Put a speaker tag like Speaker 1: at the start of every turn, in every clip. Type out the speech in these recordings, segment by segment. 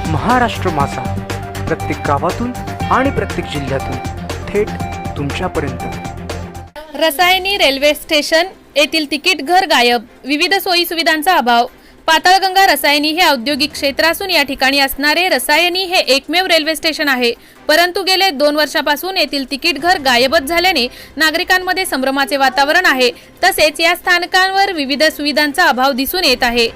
Speaker 1: महाराष्ट्र मासा प्रत्येक गावातून आणि प्रत्येक जिल्ह्यातून थेट तुमच्यापर्यंत।
Speaker 2: रसायनी रेल्वे स्टेशन येथील तिकीट घर गायब, विविध सोयी सुविधांचा अभाव। पाताळगंगा रसायनी हे औद्योगिक क्षेत्र असून या ठिकाणी असणारे रसायनी हे एकमेव रेल्वे स्टेशन आहे। परंतु गेले 2 वर्षापासून येथील तिकीट घर गायबच झाल्याने नागरिकांमध्ये संभ्रमाचे वातावरण आहे। तसेच या स्थानकांवर विविध सुविधांचा अभाव दिसून येत आहे।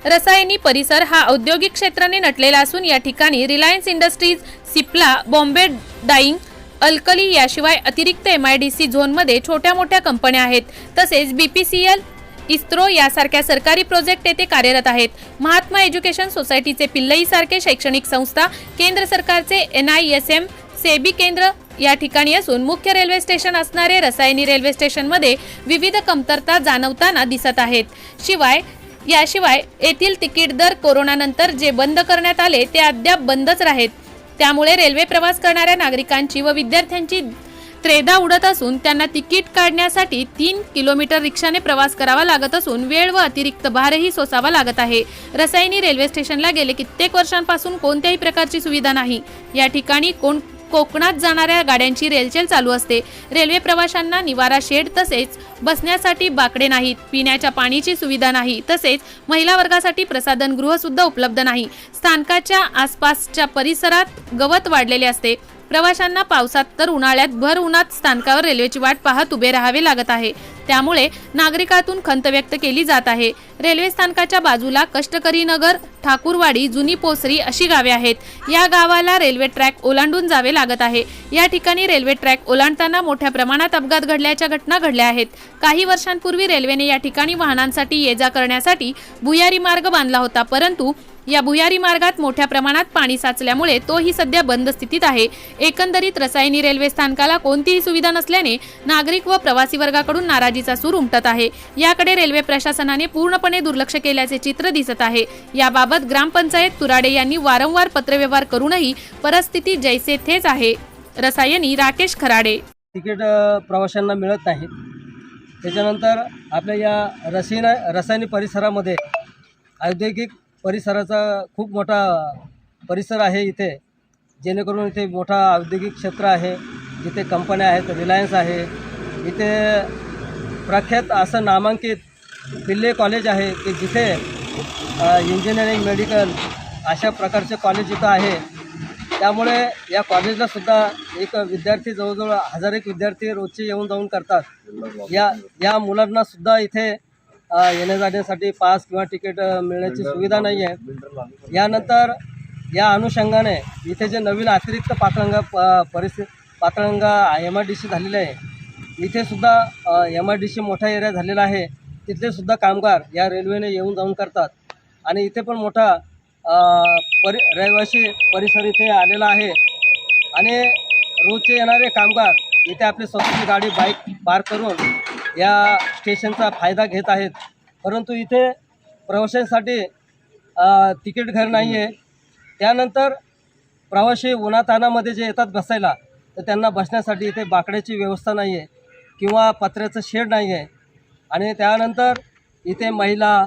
Speaker 2: रसायनी परिसर हा औद्योगिक क्षेत्राने नटलेला असून या ठिकाणी रिलायन्स इंडस्ट्रीज, सिप्ला, बॉम्बे डाईंग, अल्कली याशिवाय अतिरिक्त MIDC झोनमध्ये छोट्या मोठ्या कंपन्या आहेत। तसेच BPCL, इस्रो यासारख्या सरकारी प्रोजेक्ट येथे कार्यरत आहेत। महात्मा एज्युकेशन सोसायटीचे पिल्लई सारखे शैक्षणिक संस्था, केंद्र सरकारचे NISM, सेबी केंद्र या ठिकाणी असून मुख्य रेल्वे स्टेशन असणारे रसायनी रेल्वे स्टेशनमध्ये विविध कमतरता जाणवताना दिसत आहेत। याशिवाय येथील तिकीट दर कोरोनानंतर जे बंद करण्यात आले ते अद्याप बंदच आहेत। त्यामुळे रेल्वे प्रवास करणाऱ्या नागरिकांची व विद्यार्थ्यांची त्रेधा उडत असून त्यांना तिकीट काढण्यासाठी 3 किलोमीटर रिक्षाने प्रवास करावा लागत असून वेळ व अतिरिक्त भारही सोसावा लागत आहे। रसायनी रेल्वे स्टेशनला गेले कित्येक वर्षांपासून कोणत्याही प्रकारची सुविधा नाही। या ठिकाणी कोकणात जाणाऱ्या गाड्यांची रेलचेल चालू असते। रेल्वे प्रवाशांना निवारा शेड तसेच बसण्यासाठी बाकडे नाहीत, पिण्याच्या पाण्याची सुविधा नाही, तसेच महिला वर्गासाठी प्रसाधन गृह सुद्धा उपलब्ध नाही। स्थानकाच्या आसपासच्या परिसरात गवत वाढलेले असते। प्रवाशांना पावसात तर उन्हाळ्यात भर उन्हात स्थानकावर रेल्वेची वाट पाहत उभे राहावे लागत आहे। त्यामुळे नागरिकातून खंत व्यक्त केली जात आहे। रेल्वे स्थानकाच्या बाजूला कष्टकरी नगर, ठाकूरवाडी, जुनी पोसरी अशी गावे आहेत। या गावाला रेल्वे ट्रॅक ओलांडून जावे लागत आहे। या ठिकाणी रेल्वे ट्रॅक ओलांडताना मोठ्या प्रमाणात अपघात घडल्याच्या घटना घडल्या आहेत। काही वर्षांपूर्वी रेल्वेने या ठिकाणी वाहनांसाठी ये-जा करण्यासाठी भुयारी मार्ग बांधला होता, परंतु या भुयारी मार्गात मोठ्या प्रमाणात पाणी साचल्यामुळे तोही सध्या बंद स्थितीत आहे। एकंदरीत रसायनी रेल्वे स्थानकाला कोणतीही सुविधा नसल्याने नागरिक व प्रवासी वर्गाकडून नाराजीचा सूर उमटत आहे। याकडे रेल्वे प्रशासनाने पूर्णपणे दुर्लक्ष केल्याचे चित्र दिसत आहे। याबाबत ग्रामपंचायत तुराडे यांनी वारंवार पत्रव्यवहार करूनही परिस्थिती जैसे थेच आहे। रसायनी राकेश खराडे।
Speaker 3: तिकीट प्रवाशांना मिळत नाही। त्याच्यानंतर आपल्या या रसायनी परिसरामध्ये औद्योगिक परिसराचा खूप मोठा परिसर आहे इथे, जेणेकरून इथे मोठा औद्योगिक क्षेत्र आहे, जिथे कंपन्या आहेत, रिलायन्स आहे, इथे प्रख्यात असं नामांकित पिल्ले कॉलेज आहे की जिथे इंजिनिअरिंग, मेडिकल अशा प्रकारचे कॉलेज इथं आहे। त्यामुळे या कॉलेजलासुद्धा एक विद्यार्थी जवळजवळ 1000 विद्यार्थी रोजचे येऊन जाऊन करतात। या मुलांनासुद्धा इथे येण्या जाण्यासाठी पास किंवा तिकीट मिळण्याची सुविधा नाही आहे। यानंतर या अनुषंगाने इथे जे नवीन अतिरिक्त पाताळगंगा MIDC झालेले आहे, इथे सुद्धा MIDC मोठा एरिया झालेला आहे, तिथले सुद्धा कामगार या रेल्वेने येऊन जाऊन करतात आणि इथे पण मोठा रहिवासी परिसर इथे आलेला आहे आणि रोजचे येणारे कामगार इथे आपली स्वतःची गाडी, बाईक पार्क करून या स्टेशनचा फायदा घेत आहेत। परंतु इथे प्रवाशांसाठी तिकीट घर नाही आहे। त्यानंतर प्रवासी उन्हातानामध्ये जे येतात बसायला, तर त्यांना बसण्यासाठी इथे बाकड्याची व्यवस्था नाही आहे किंवा पत्र्याचं शेड नाही आहे। आणि त्यानंतर इथे महिला,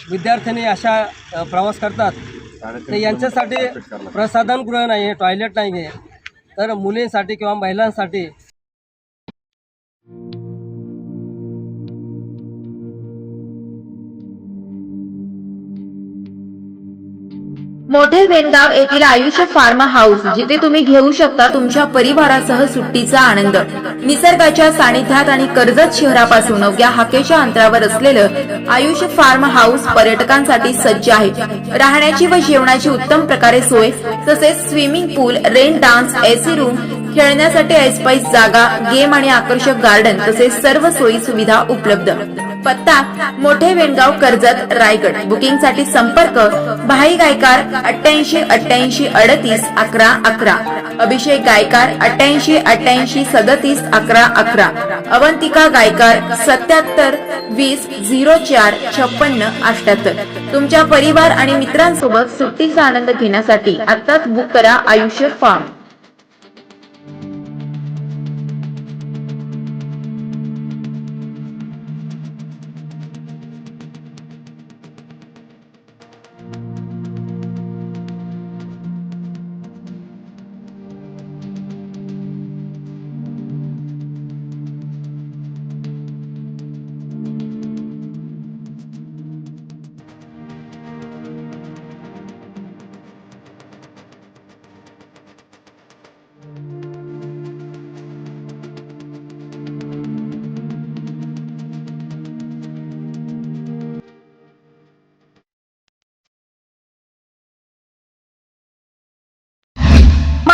Speaker 3: विद्यार्थ्यांनी अशा प्रवास करतात, तर यांच्यासाठी प्रसाधनगृह नाही आहे, टॉयलेट नाही आहे। तर मुलींसाठी किंवा महिलांसाठी
Speaker 4: मोठे वेणगाव येथील आयुष्य फार्म हाऊस, जिथे तुम्ही घेऊ शकता तुमच्या परिवारासह सुट्टीचा आनंद। निसर्गाच्या सानिध्यात आणि कर्जत शहरापासून अवघ्या हाकेच्या अंतरावर असलेलं आयुष्य फार्म हाऊस पर्यटकांसाठी सज्ज आहे। राहण्याची व जेवणाची उत्तम प्रकारे सोय, तसेच स्विमिंग पूल, रेन डान्स, AC रूम, खेळण्यासाठी ऐसपैस जागा, गेम आणि आकर्षक गार्डन तसेच सर्व सोयी सुविधा उपलब्ध। पत्ता मोठे वेणगाव, कर्जत, रायगड। बुकिंग साठी संपर्क भाई गायकार 88 88 38 11 11, अभिषेक गायकार 88 88 37 11 11, अवंतिका गायकार 77 20 04 56 78। तुमच्या परिवार आणि मित्रांसोबत सुट्टीचा आनंद घेण्यासाठी आताच बुक करा आयुष्य फार्म।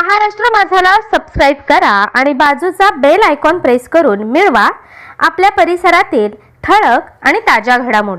Speaker 5: महाराष्ट्र माझाला सबस्क्राईब करा आणि बाजूचा बेल आयकॉन प्रेस करून मिळवा आपल्या परिसरातील ठळक आणि ताज्या घडामोडी।